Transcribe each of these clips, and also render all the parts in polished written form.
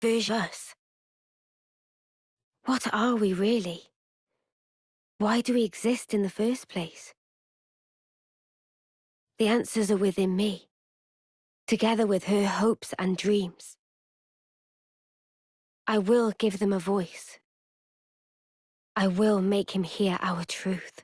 version of us. What are we really? Why do we exist in the first place? The answers are within me, together with her hopes and dreams. I will give them a voice. I will make him hear our truth.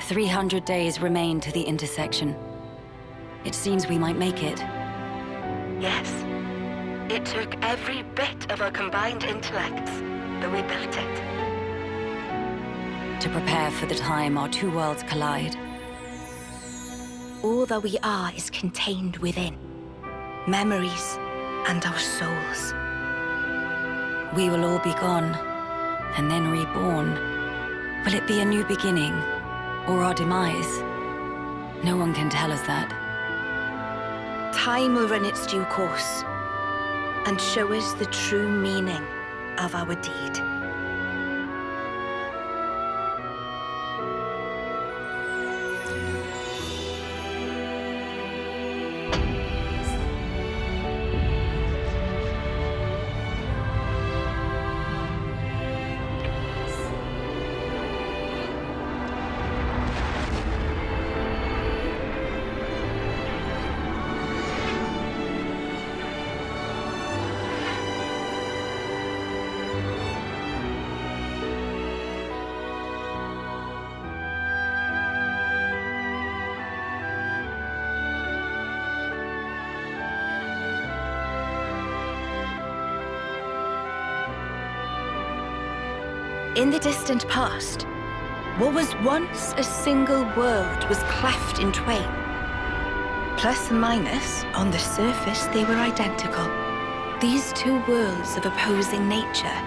"300 days remain to the intersection. It seems we might make it." Yes. It took every bit of our combined intellects, but we built it. To prepare for the time our two worlds collide. All that we are is contained within. Memories and our souls. We will all be gone, and then reborn. Will it be a new beginning, or our demise? No one can tell us that. Time will run its due course, and show us the true meaning of our deed. In the distant past, what was once a single world was cleft in twain. Plus and minus, on the surface, they were identical. These two worlds of opposing nature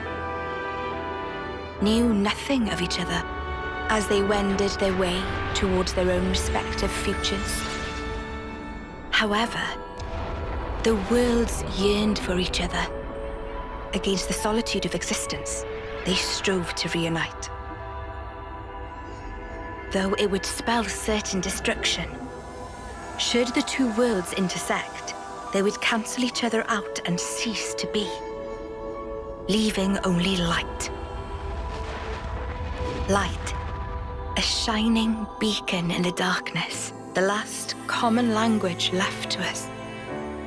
knew nothing of each other as they wended their way towards their own respective futures. However, the worlds yearned for each other. Against the solitude of existence, they strove to reunite. Though it would spell certain destruction, should the two worlds intersect, they would cancel each other out and cease to be, leaving only light. Light, a shining beacon in the darkness, the last common language left to us.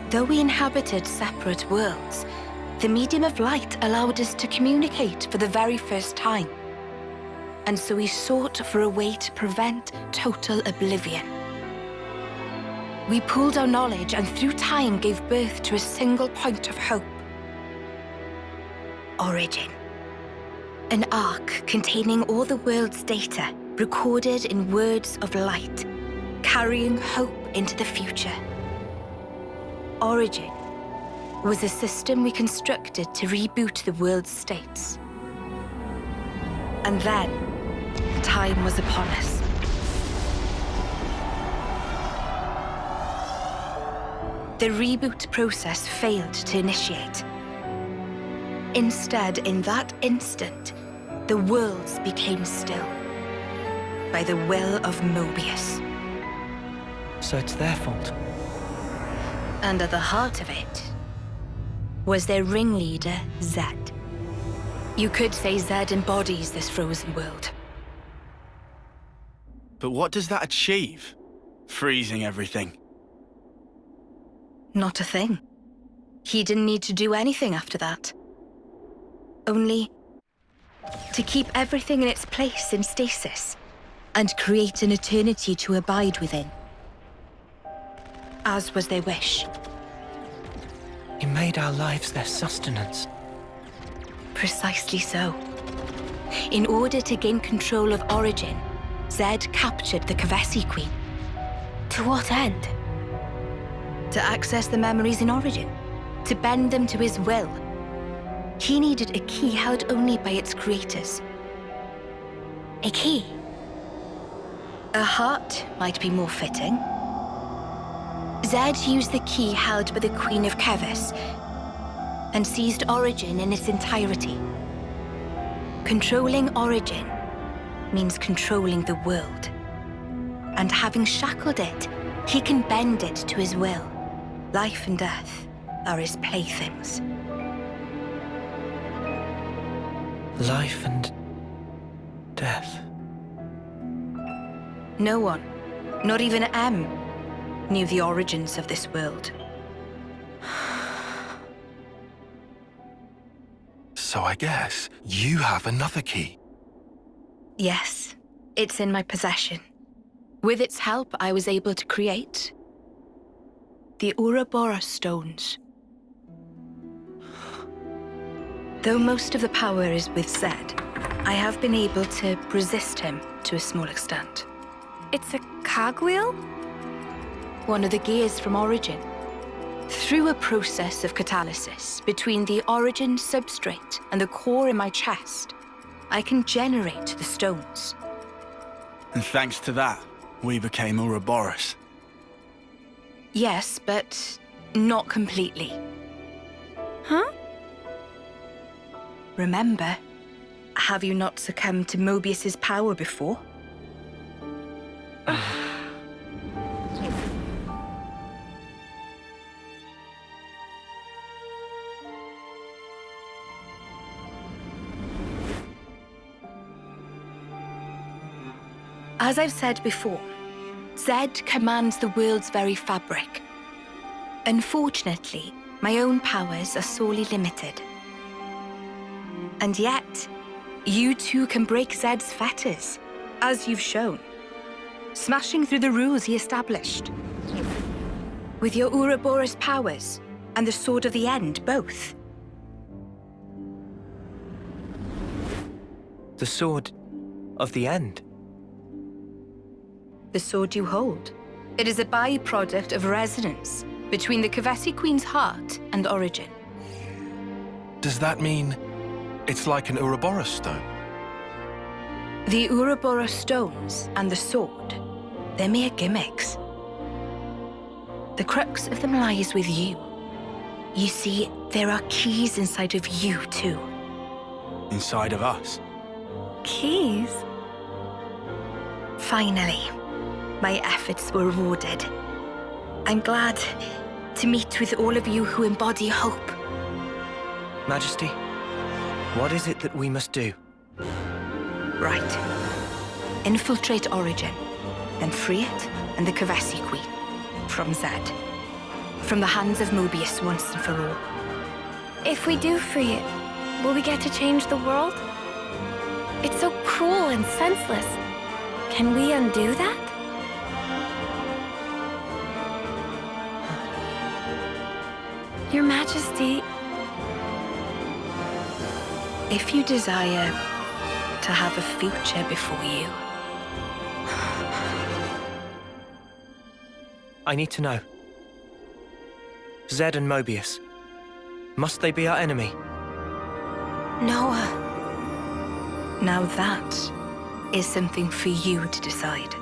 Though we inhabited separate worlds, the medium of light allowed us to communicate for the very first time. And so we sought for a way to prevent total oblivion. We pooled our knowledge and through time gave birth to a single point of hope. Origin. An arc containing all the world's data, recorded in words of light, carrying hope into the future. Origin was a system we constructed to reboot the world's states. And then, time was upon us. The reboot process failed to initiate. Instead, in that instant, the worlds became still by the will of Mobius. So it's their fault. And at the heart of it was their ringleader, Zed. You could say Zed embodies this frozen world. But what does that achieve? Freezing everything. Not a thing. He didn't need to do anything after that. Only to keep everything in its place in stasis and create an eternity to abide within. As was their wish. He made our lives their sustenance. Precisely so. In order to gain control of Origin, Zed captured the Kavesi Queen. To what end? To access the memories in Origin, to bend them to his will. He needed a key held only by its creators. A key? A heart might be more fitting. Zed used the key held by the Queen of Kevis and seized Origin in its entirety. Controlling Origin means controlling the world. And having shackled it, he can bend it to his will. Life and death are his playthings. Life and death. No one, not even M, knew the origins of this world. So I guess you have another key. Yes, it's in my possession. With its help, I was able to create the Ouroboros stones. Though most of the power is with Zed, I have been able to resist him to a small extent. It's a cogwheel? One of the gears from Origin. Through a process of catalysis between the Origin substrate and the core in my chest, I can generate the stones. And thanks to that, we became Ouroboros. Yes, but not completely. Huh? Remember, have you not succumbed to Mobius's power before? As I've said before, Zed commands the world's very fabric. Unfortunately, my own powers are sorely limited. And yet, you too can break Zed's fetters, as you've shown, smashing through the rules he established. With your Ouroboros powers and the Sword of the End, both. The Sword of the End. The sword you hold. It is a byproduct of resonance between the Kavesi Queen's heart and Origin. Does that mean it's like an Ouroboros stone? The Ouroboros stones and the sword, they're mere gimmicks. The crux of them lies with you. You see, there are keys inside of you too. Inside of us. Keys? Finally, my efforts were rewarded. I'm glad to meet with all of you who embody hope. Majesty, what is it that we must do? Right. Infiltrate Origin, then free it and the Kavesi Queen from Zed. From the hands of Mobius once and for all. If we do free it, will we get to change the world? It's so cruel and senseless. Can we undo that? Your Majesty... If you desire to have a future before you, I need to know. Zed and Mobius. Must they be our enemy? Noah. Now that is something for you to decide.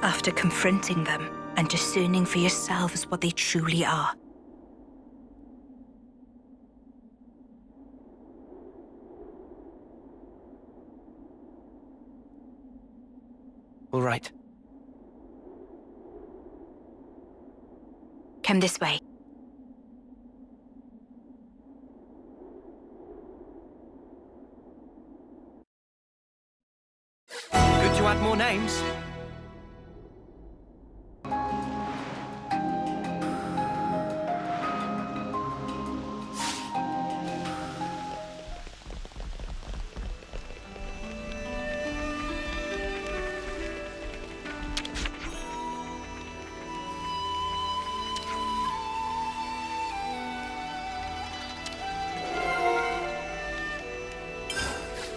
After confronting them and discerning for yourselves what they truly are. All right. Come this way. Good to add more names.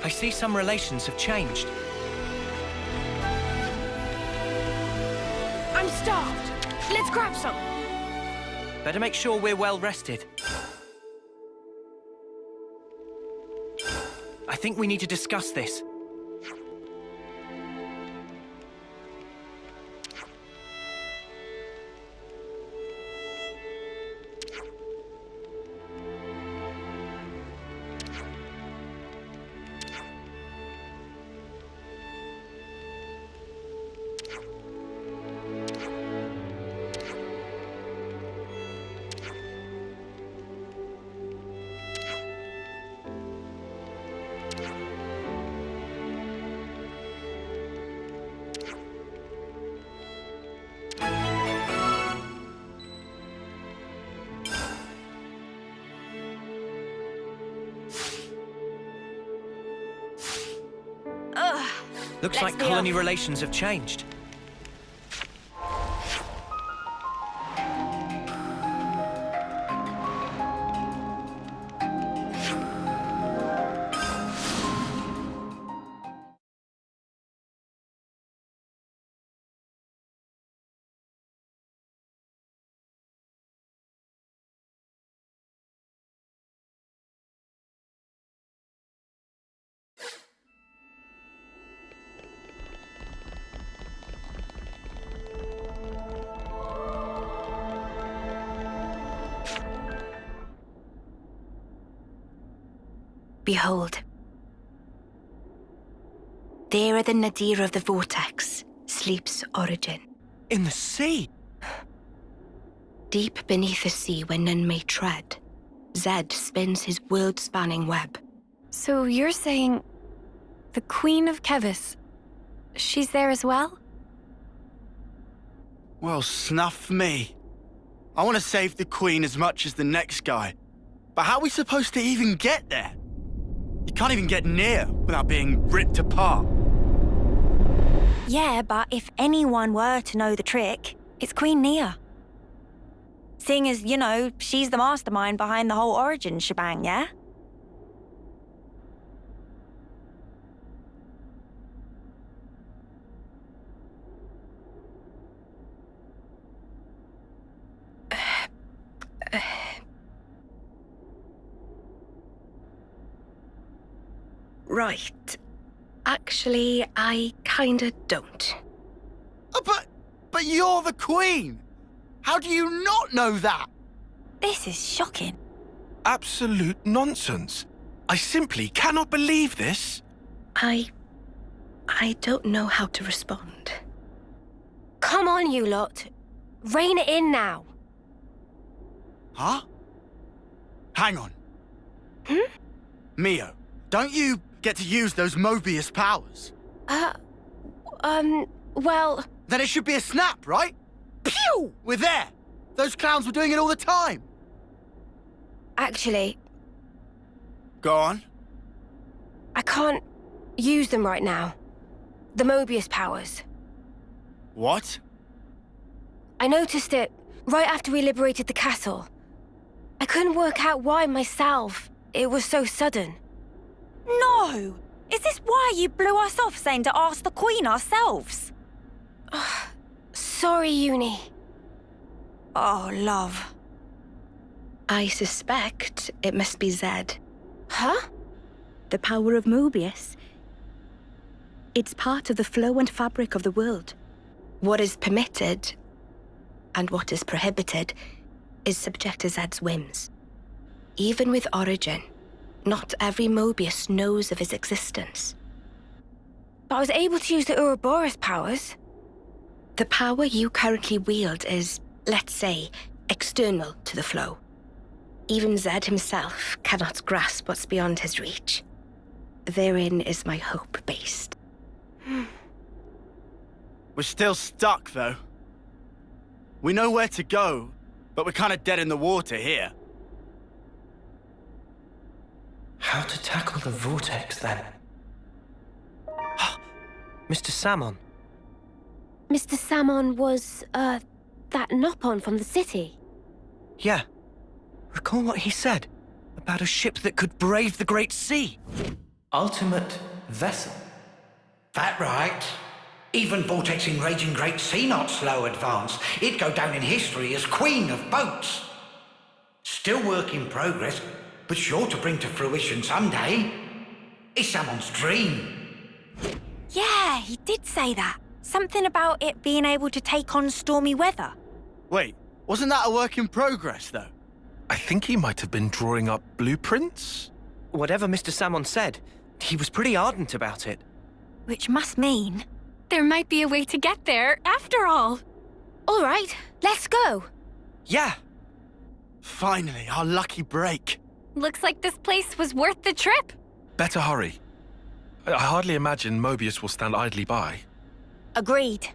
I see some relations have changed. I'm starved. Let's grab some. Better make sure we're well rested. I think we need to discuss this. Looks like colony relations have changed. Behold. There at the nadir of the vortex sleeps Origin. In the sea? Deep beneath the sea where none may tread, Zed spins his world-spanning web. So you're saying the Queen of Kevis, she's there as well? Well, snuff me. I want to save the Queen as much as the next guy. But how are we supposed to even get there? You can't even get near without being ripped apart. Yeah, but if anyone were to know the trick, it's Queen Nia. Seeing as, you know, she's the mastermind behind the whole Origin shebang, yeah? Right. Actually, I kinda don't. Oh, but you're the Queen! How do you not know that? This is shocking. Absolute nonsense. I simply cannot believe this. I don't know how to respond. Come on, you lot. Rein it in now. Huh? Hang on. Mio, don't you get to use those Mobius powers? Well... Then it should be a snap, right? Pew! We're there! Those clowns were doing it all the time! Actually, Go on. I can't use them right now. The Mobius powers. What? I noticed it right after we liberated the castle. I couldn't work out why myself. It was so sudden. No! Is this why you blew us off saying to ask the Queen ourselves? Sorry, Uni. Oh, love. I suspect it must be Zed. Huh? The power of Mobius. It's part of the flow and fabric of the world. What is permitted and what is prohibited is subject to Zed's whims. Even with Origin, not every Mobius knows of his existence. But I was able to use the Ouroboros powers. The power you currently wield is, let's say, external to the flow. Even Zed himself cannot grasp what's beyond his reach. Therein is my hope based. We're still stuck, though. We know where to go, but we're kind of dead in the water here. How to tackle the vortex, then? Mr. Salmon. Mr. Salmon was, that Nopon from the city. Yeah. Recall what he said about a ship that could brave the Great Sea. ultimate vessel. That right. Even vortexing raging great sea not slow advance. It'd go down in history as queen of boats. Still work in progress, but sure to bring to fruition someday. It's someone's dream. Yeah, he did say that. Something about it being able to take on stormy weather. Wait, wasn't that a work in progress, though? I think he might have been drawing up blueprints. Whatever Mr. Salmon said, he was pretty ardent about it. Which must mean... There might be a way to get there, after all. All right, let's go. Yeah. Finally, our lucky break. Looks like this place was worth the trip. Better hurry. I hardly imagine Mobius will stand idly by. Agreed.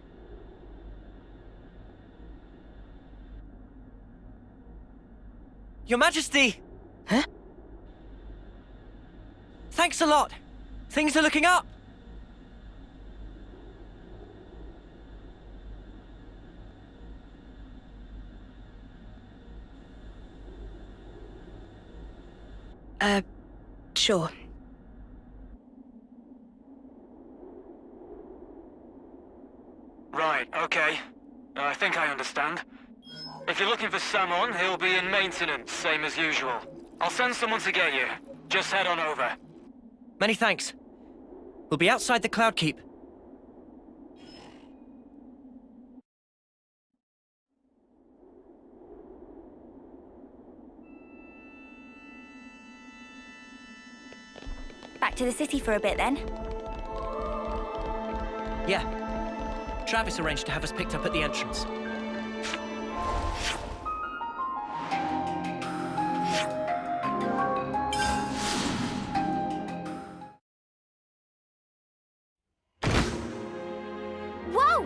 Your Majesty! Huh? Thanks a lot. Things are looking up. Sure. Right, okay. I think I understand. If you're looking for Samon, he'll be in maintenance, same as usual. I'll send someone to get you. Just head on over. Many thanks. We'll be outside the Cloud Keep. Back to the city for a bit, then. Yeah. Travis arranged to have us picked up at the entrance. Whoa!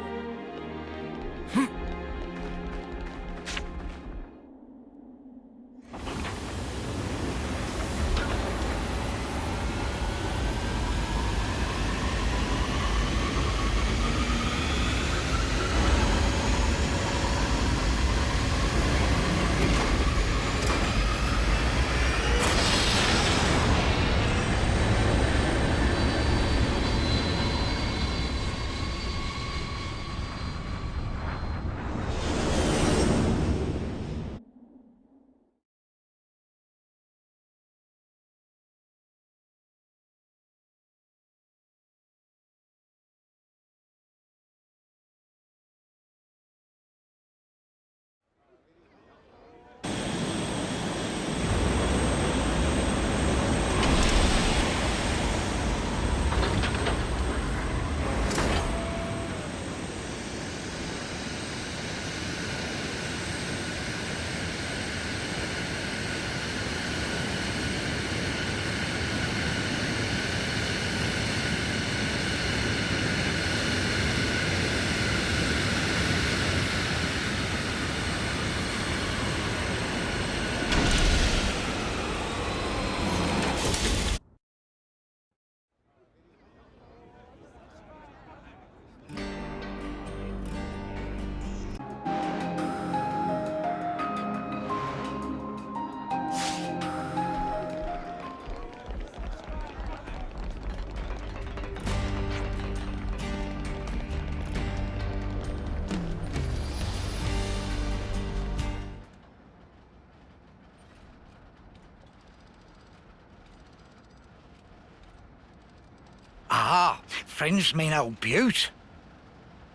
Ah, friends mean old Butte.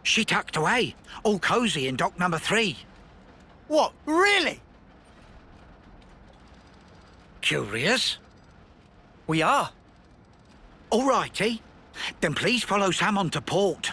She tucked away, all cosy in dock number 3. What, really? Curious? We are. All righty. Then please follow Sam on to port.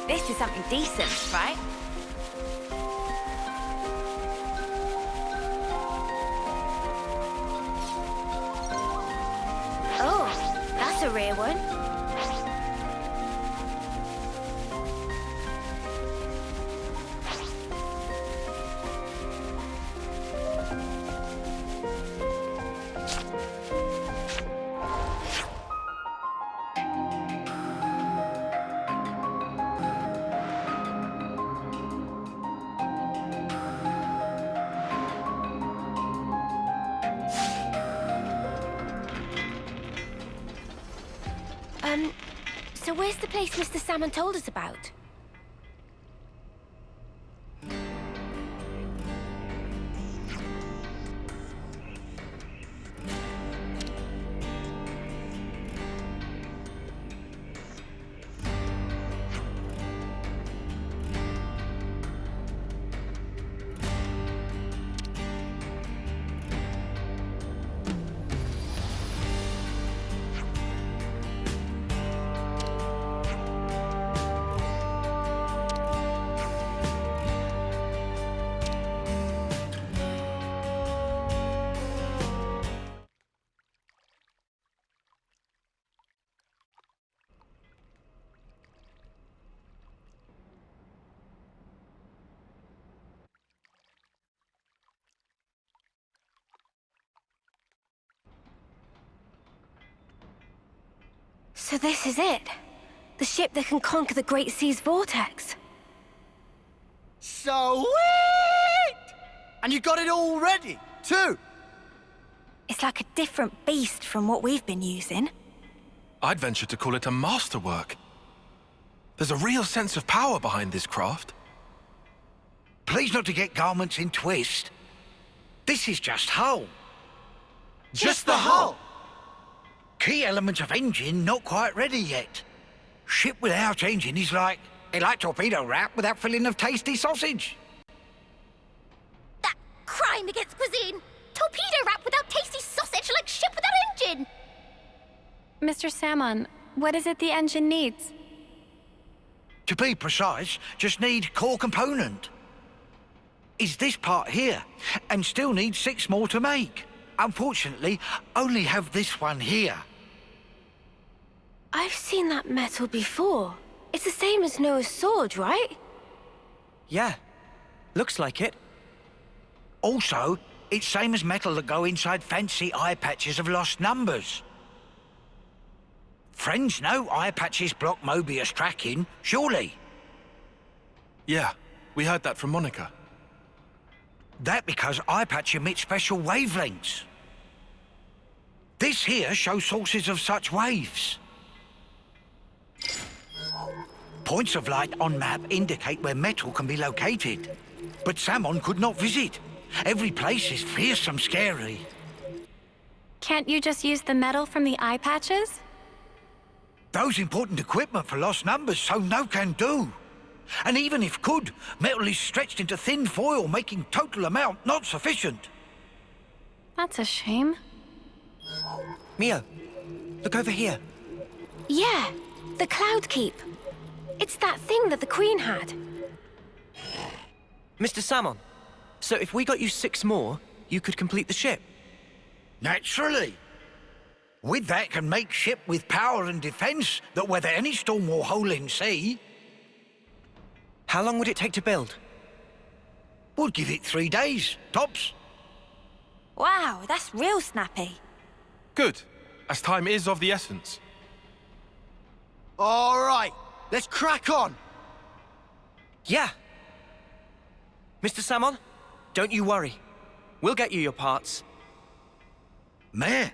This is something decent, right? Oh, that's a rare one. So where's the place Mr. Salmon told us about? So this is it. The ship that can conquer the Great Sea's vortex. Sweet! And you got it all ready, too? It's like a different beast from what we've been using. I'd venture to call it a masterwork. There's a real sense of power behind this craft. Please not to get garments in twist. This is just hull. Just the hull? Key elements of engine not quite ready yet. Ship without engine is like torpedo wrap without filling of tasty sausage. That crime against cuisine! Torpedo wrap without tasty sausage like ship without engine! Mr. Salmon, what is it the engine needs? To be precise, just need core component. Is this part here, and still need 6 more to make. Unfortunately, only have this one here. I've seen that metal before. It's the same as Noah's sword, right? Yeah, looks like it. Also, it's same as metal that go inside fancy eye patches of lost numbers. Friends know eye patches block Mobius tracking, surely? Yeah, we heard that from Monica. That because eye patch emits special wavelengths. This here shows sources of such waves. Points of light on map indicate where metal can be located. But Salmon could not visit. Every place is fearsome scary. Can't you just use the metal from the eye patches? Those important equipment for lost numbers, so no can do. And even if could, metal is stretched into thin foil, making total amount not sufficient. That's a shame. Mio, look over here. Yeah, the Cloud Keep. It's that thing that the Queen had. Mr. Salmon, so if we got you 6 more, you could complete the ship? Naturally. With that can make ship with power and defense that weather any storm or hole in sea. How long would it take to build? We'll give it 3 days, tops. Wow, that's real snappy. Good, as time is of the essence. All right, let's crack on. Yeah. Mr. Salmon, don't you worry. We'll get you your parts. Meh.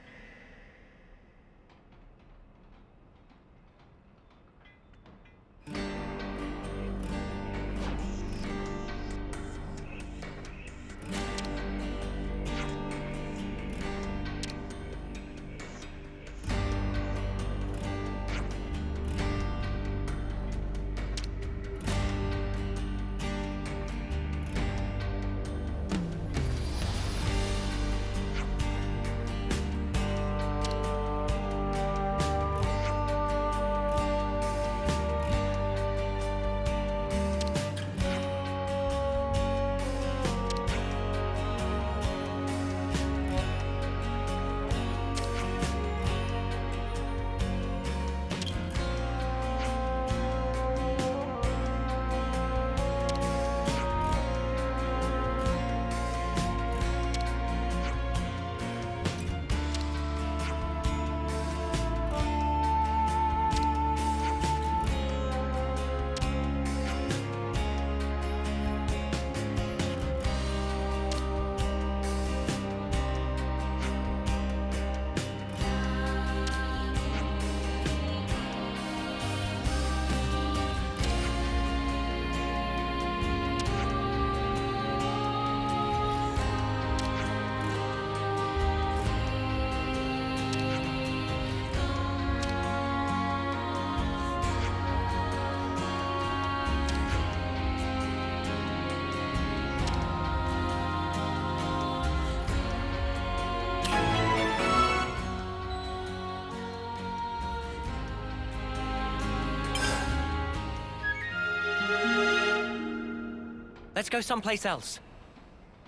Let's go someplace else.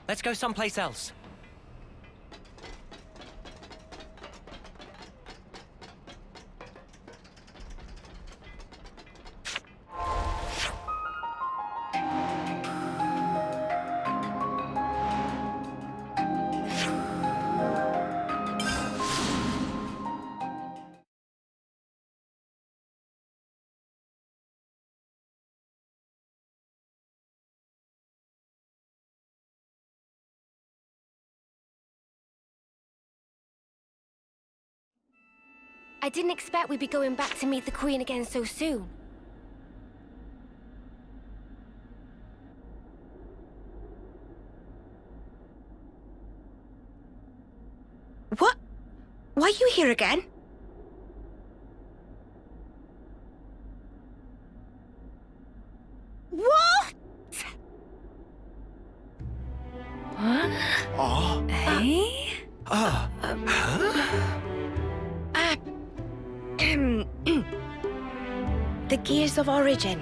Let's go someplace else. I didn't expect we'd be going back to meet the Queen again so soon. What? Why are you here again? What? Oh. Eh? Ah. The Gears of Origin.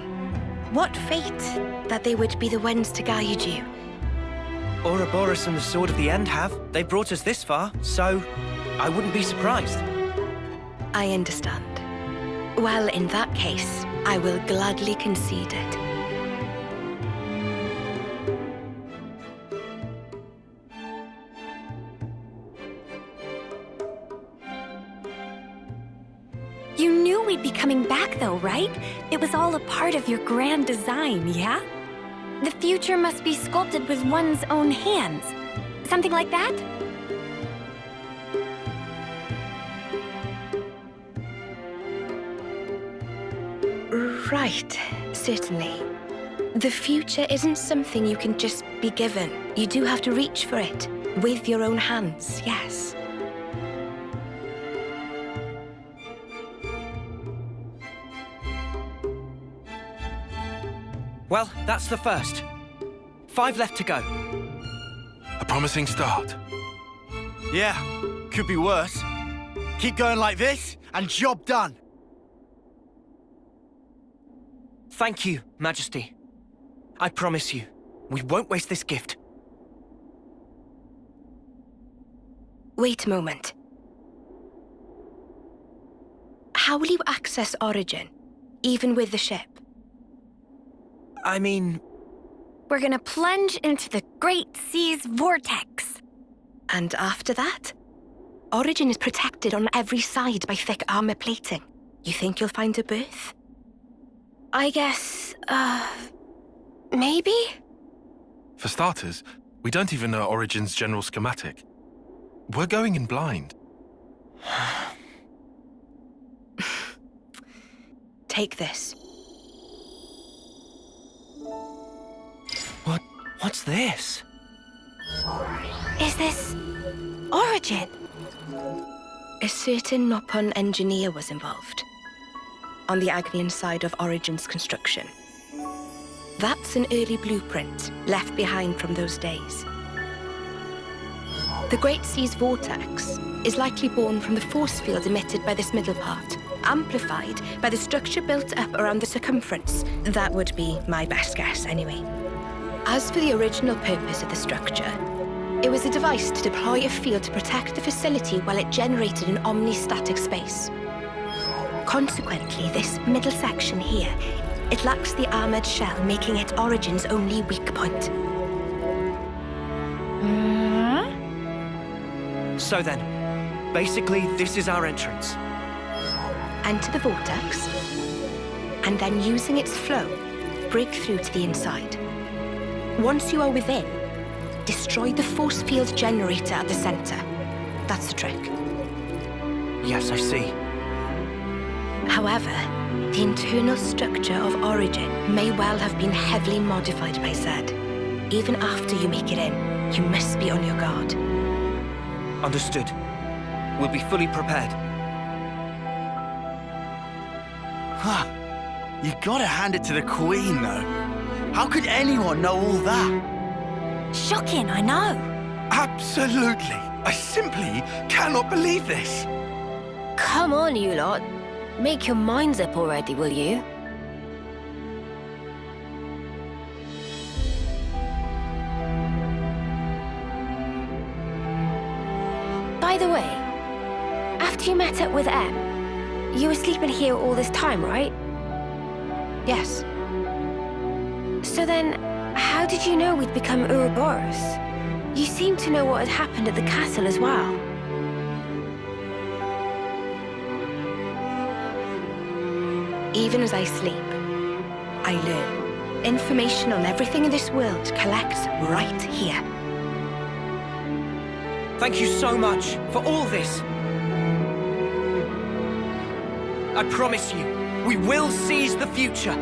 What fate that they would be the ones to guide you. Ouroboros and the Sword of the End have. They brought us this far, so I wouldn't be surprised. I understand. Well, in that case, I will gladly concede it. You knew we'd be coming back though, right? It was all a part of your grand design, yeah? The future must be sculpted with one's own hands. Something like that? Right, certainly. The future isn't something you can just be given. You do have to reach for it, with your own hands, yes. Well, that's the first. 5 left to go. A promising start. Yeah, could be worse. Keep going like this, and job done. Thank you, Majesty. I promise you, we won't waste this gift. Wait a moment. How will you access Origin, even with the ship? I mean... We're gonna plunge into the Great Sea's vortex. And after that? Origin is protected on every side by thick armor plating. You think you'll find a berth? I guess, maybe? For starters, we don't even know Origin's general schematic. We're going in blind. Take this. What's this? Is this Origin? A certain Nopon engineer was involved. On the Agnian side of Origin's construction. That's an early blueprint left behind from those days. The Great Sea's vortex is likely born from the force field emitted by this middle part, amplified by the structure built up around the circumference. That would be my best guess, anyway. As for the original purpose of the structure, it was a device to deploy a field to protect the facility while it generated an omnistatic space. Consequently, this middle section here, it lacks the armored shell, making it Origin's only weak point. So then, basically this is our entrance. Enter the vortex, and then using its flow, break through to the inside. Once you are within, destroy the force field generator at the center. That's the trick. Yes, I see. However, the internal structure of Origin may well have been heavily modified by Zed. Even after you make it in, you must be on your guard. Understood. We'll be fully prepared. Huh. You gotta hand it to the Queen, though. How could anyone know all that? Shocking, I know. Absolutely! I simply cannot believe this! Come on, you lot. Make your minds up already, will you? By the way, after you met up with Em, you were sleeping here all this time, right? Yes. So then, how did you know we'd become Ouroboros? You seem to know what had happened at the castle as well. Even as I sleep, I learn. Information on everything in this world collects right here. Thank you so much for all this. I promise you, we will seize the future.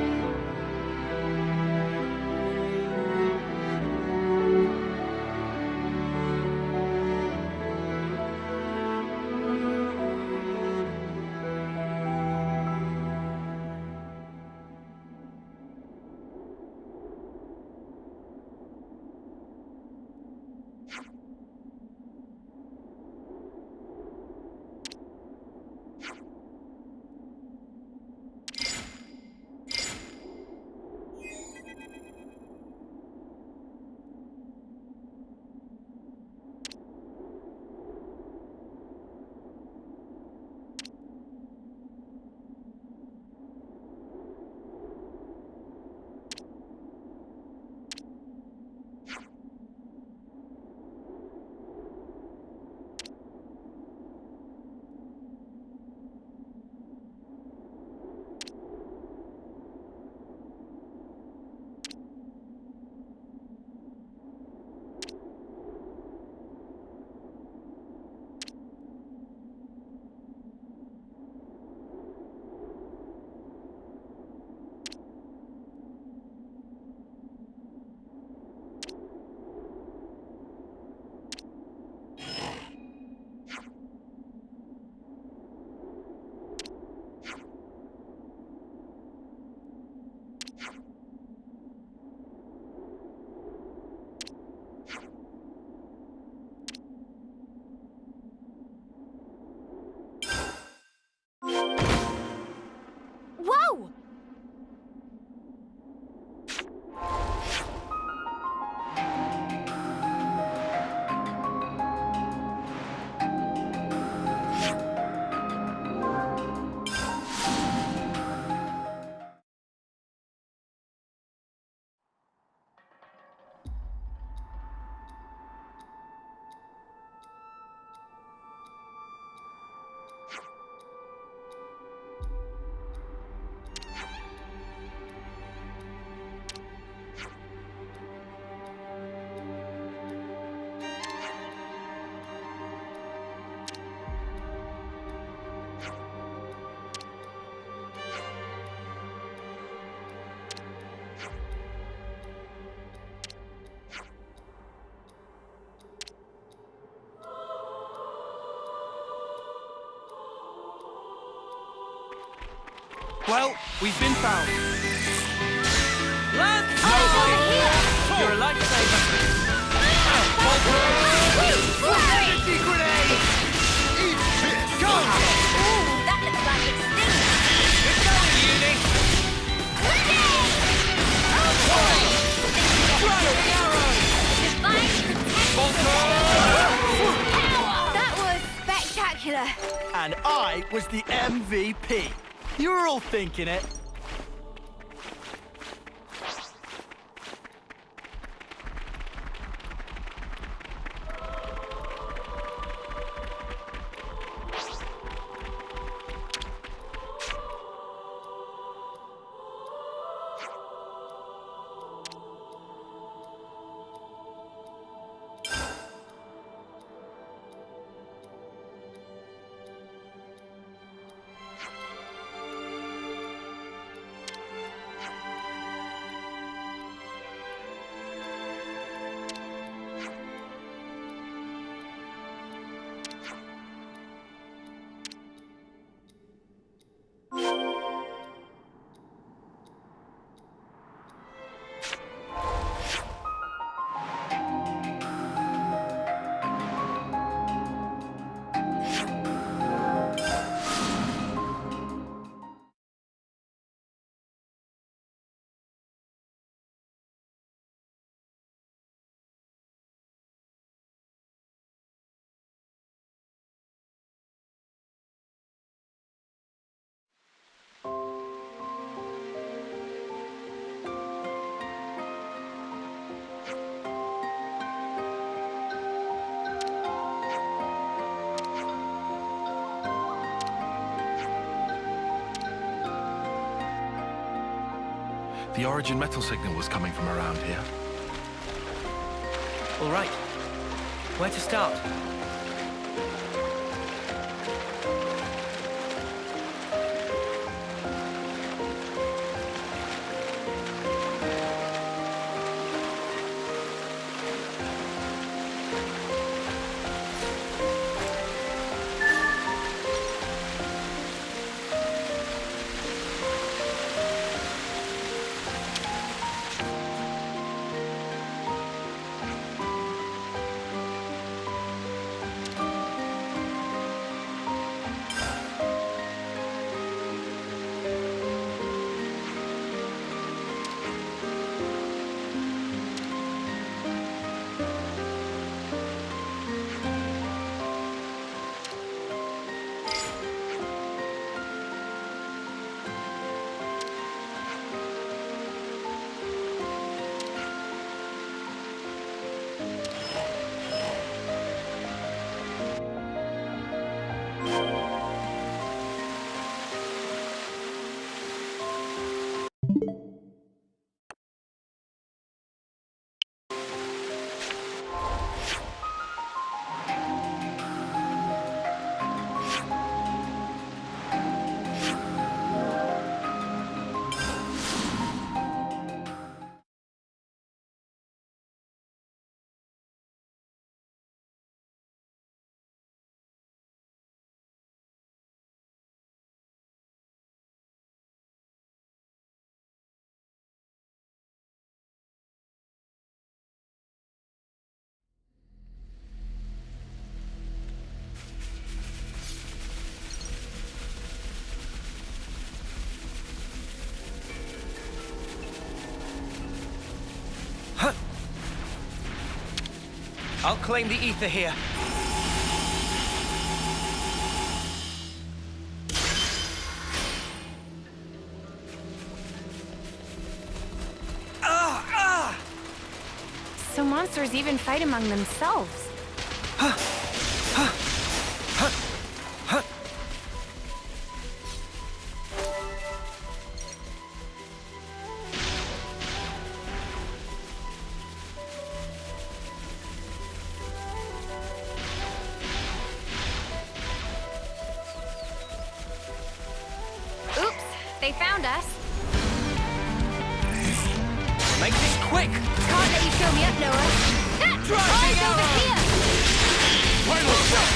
Whoa! Well, we've been found. Lance! Nobody! You're a lifesaver. Energy grenade! Eat this! Go! Ooh, that looks like it stings. It's going, Uni! That was spectacular. And I was the MVP. You were all thinking it. The origin metal signal was coming from around here. All right. Where to start? I'll claim the ether here. So monsters even fight among themselves. Oops, they found us. Make this quick! Can't let you show me up, Noah. Eyes over here! Final shot!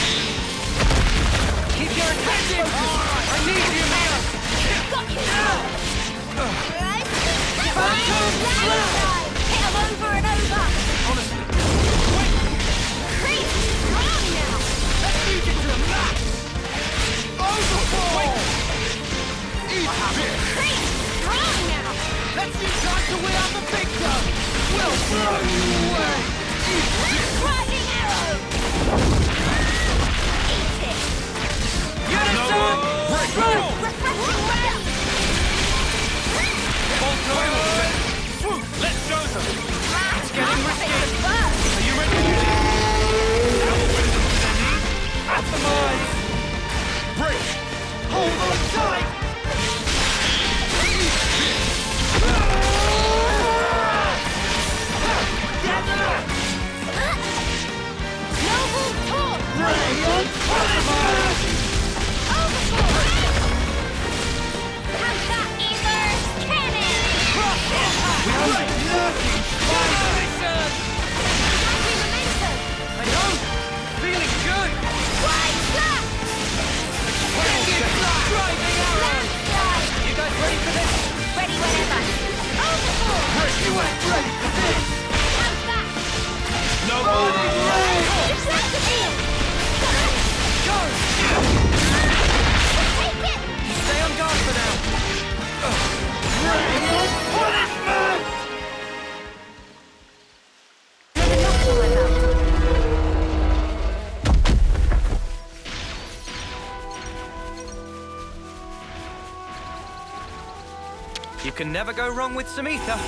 Keep your attack focused! I need you, man! Got you! Hit 'em over and over! Honestly, Creep! Strong now! let's use it to the max! Overboard! Eat this! Creep! Strong now! Let's use time to win out the big gun! We'll blow you away! Eat this! Rising arrow! Eat it! Unison! Roll! Refreshing rain! Final set! Let's go them! It's getting risky! Are you ready to use it? Now we're ready to use their need! Atomize! Break! Hold on tight! Noble talk! Rayon Punishment! Overboard! Have that ether cannon! Great lurking spider! Happy momentum! I know! Feeling good! Wide slap! Driving arrow! Landslide! You guys ready for this? Ready whenever! Overboard! You ain't ready for this! Have that! Nobody rain! Deflect the field! Go! Take it! Stay on guard for now! Rayon Punishment! Never knocked on my belt. You can never go wrong with some ether.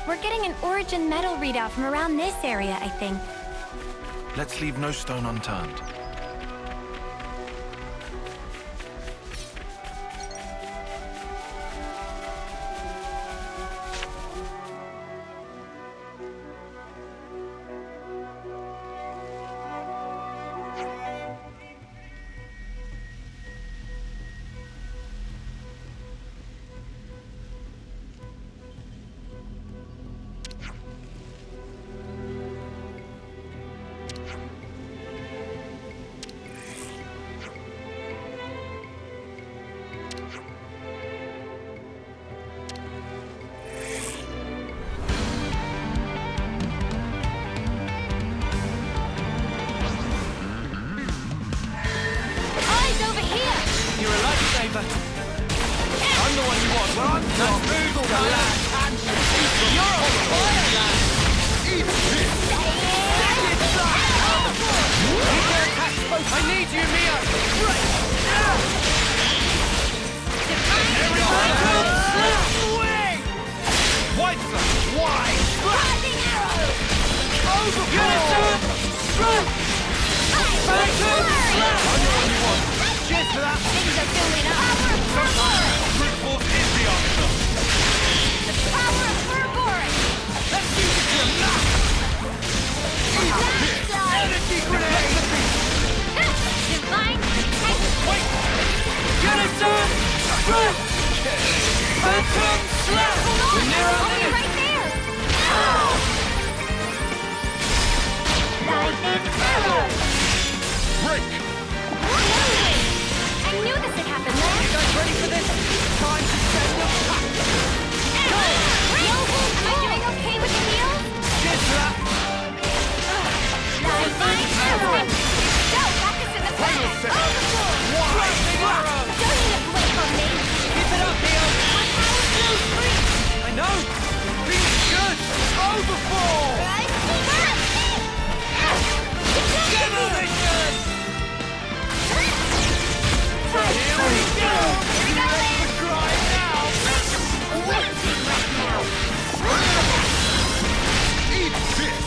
We're getting an origin metal readout from around this area, I think. Let's leave no stone unturned. I'm the one you want. Well, I'm not. Move the lad. You're on fire, lad. Eat this. I need you, Mia. Right. Swing. White flash. Wide. Lightning arrow. Overboard. Strike. Phantom slash. I'm the one you want. Cheers for that. Things are building up. Brute force is the answer. The power of Ouroboros. Let's use it to the max. Energy grenade. Divine protection. Wait. Get it done. Strike. Phantom slash. Hold on. Right there. Lightning arrow. Break. I knew this would happen, man. You guys ready for this? Time to send the pack. Noble, am I doing okay with the heal? Cheers for that. Divine arrow. Go, back us in the bag. Overboard. Lightning arrow. Don't need a blink on me. Keep it up, Neo. My power flows free. I know. Feels good. Overboard. Demolition. Here we go. You ready for crying now? Waiting right now. Eat this.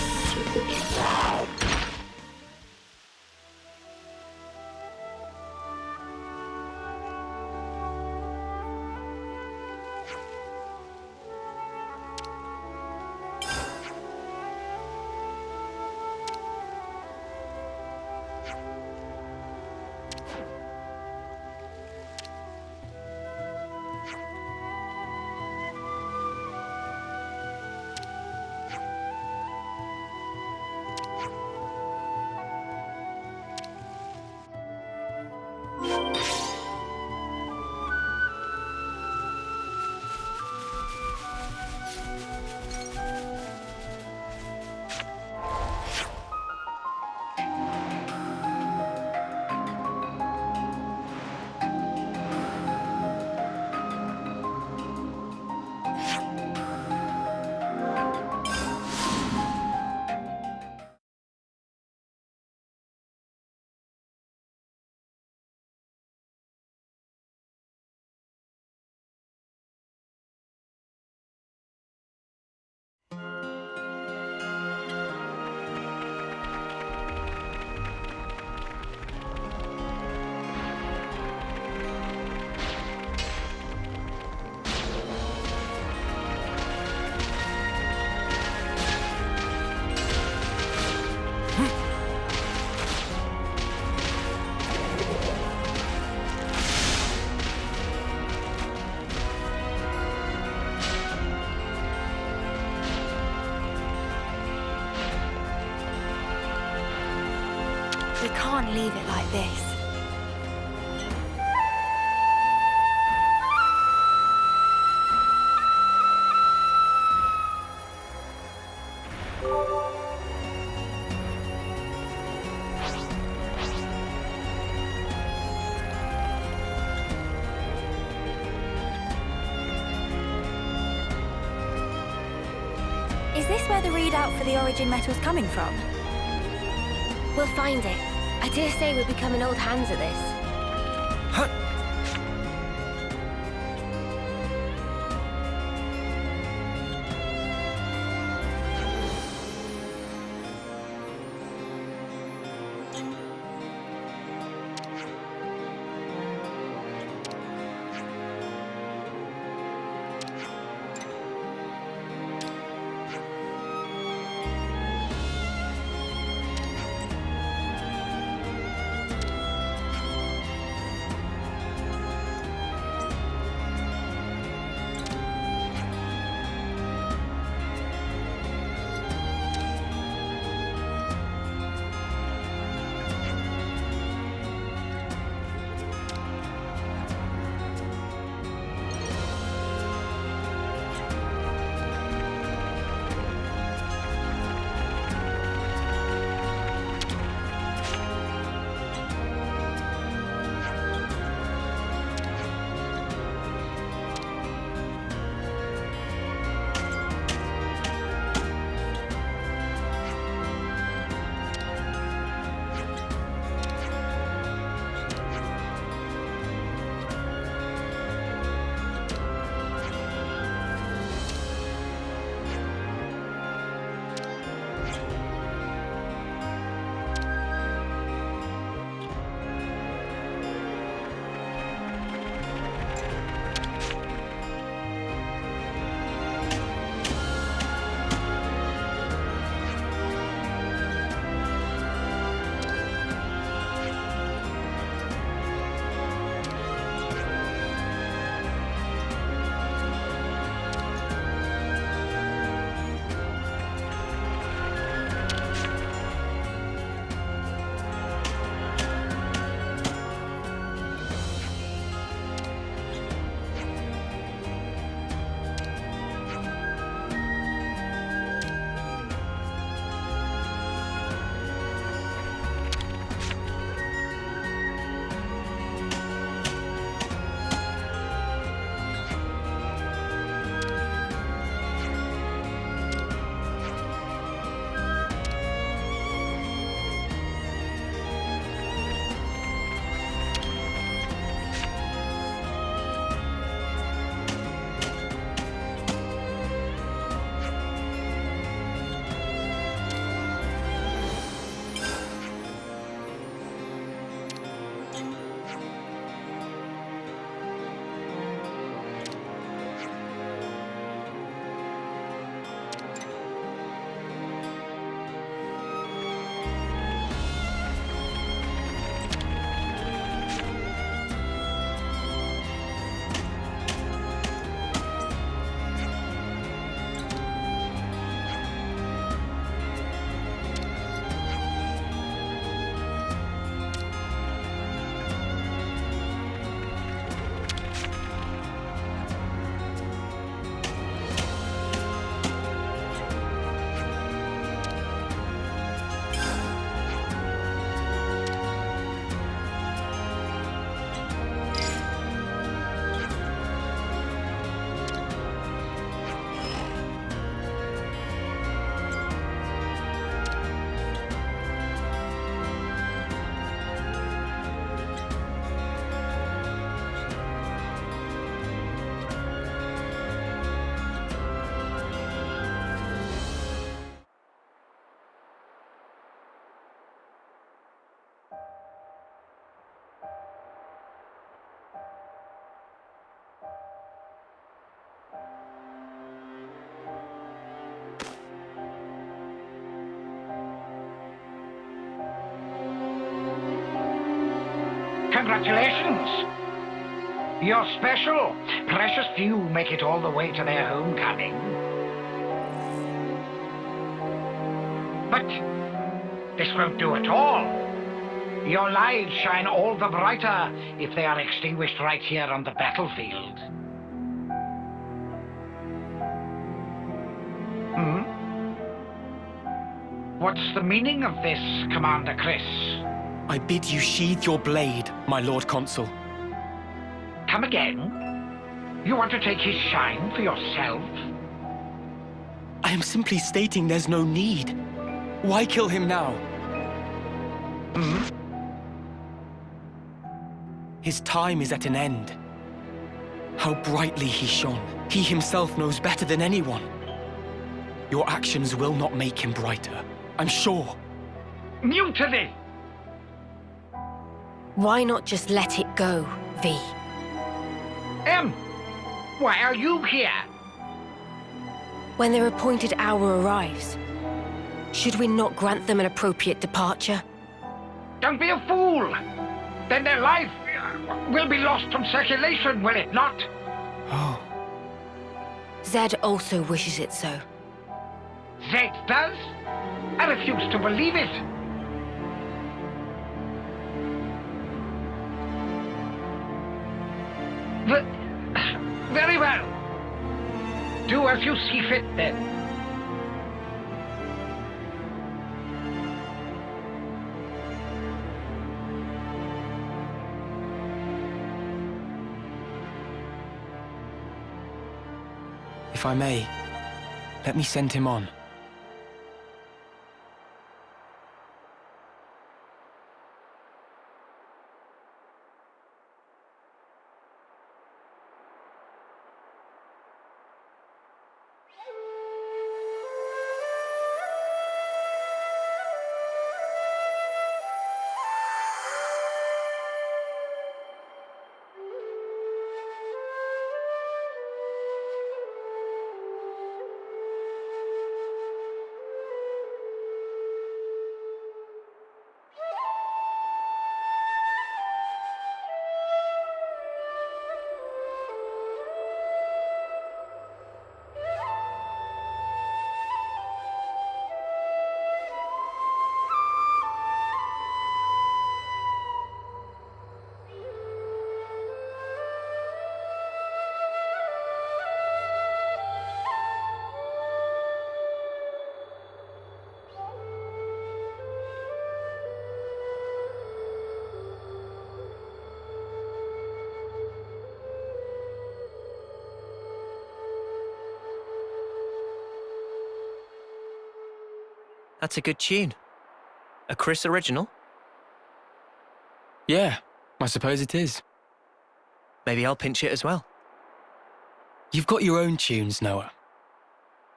We can't leave it like this. Is this where the readout for the origin metal's coming from? We'll find it. I dare say we're becoming old hands at this. Congratulations! You're special. Precious few make it all the way to their homecoming. But this won't do at all. Your lives shine all the brighter if they are extinguished right here on the battlefield. What's the meaning of this, Commander Chris? I bid you sheathe your blade, my Lord Consul. Come again? You want to take his shine for yourself? I am simply stating there's no need. Why kill him now? His time is at an end. How brightly he shone. He himself knows better than anyone. Your actions will not make him brighter, I'm sure. Mutiny! Why not just let it go, V? Why are you here? When their appointed hour arrives, should we not grant them an appropriate departure? Don't be a fool! Then their life will be lost from circulation, will it not? Oh. Zed also wishes it so. Zed does? I refuse to believe it. Very well. Do as you see fit, then. If I may, let me send him on. That's a good tune. A Chris original? Yeah, I suppose it is. Maybe I'll pinch it as well. You've got your own tunes, Noah.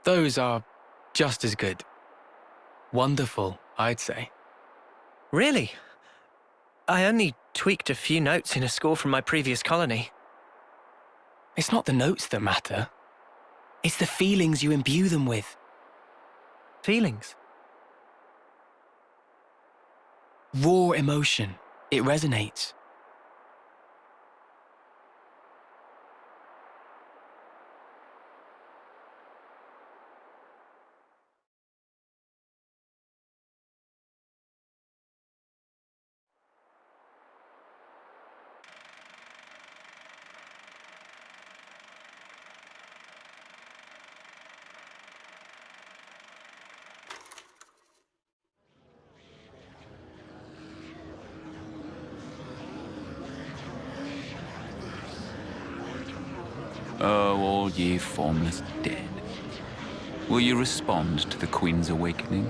Those are just as good. Wonderful, I'd say. Really? I only tweaked a few notes in a score from my previous colony. It's not the notes that matter. It's the feelings you imbue them with. Feelings? Raw emotion. It resonates. Oh, all ye formless dead. Will you respond to the Queen's awakening?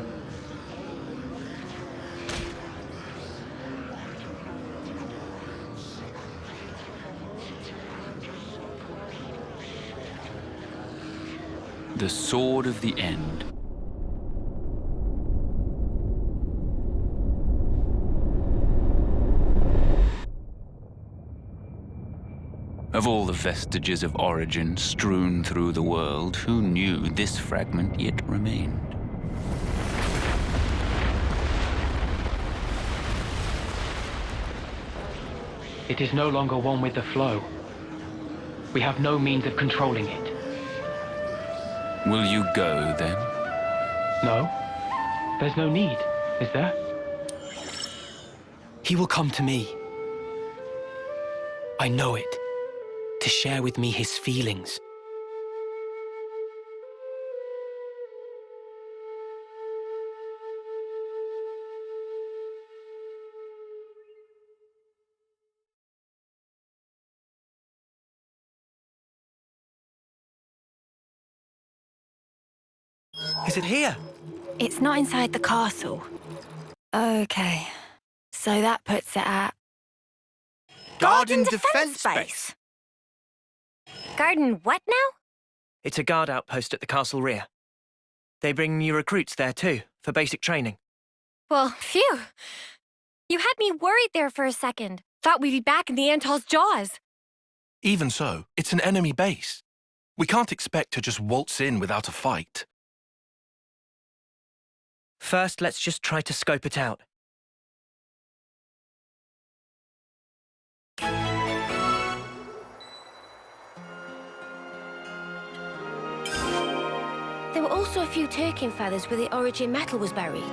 The sword of the end. Of all the vestiges of origin strewn through the world, who knew this fragment yet remained? It is no longer one with the flow. We have no means of controlling it. Will you go, then? No. There's no need, is there? He will come to me. I know it. To share with me his feelings. Is it here? It's not inside the castle. Okay. So that puts it at... Garden Defense Base. Garden what now? It's a guard outpost at the castle rear. They bring new recruits there too, for basic training. Well, phew. You had me worried there for a second. Thought we'd be back in the Antol's jaws. Even so, it's an enemy base. We can't expect to just waltz in without a fight. First, let's just try to scope it out. There were also a few Turkin feathers where the origin metal was buried.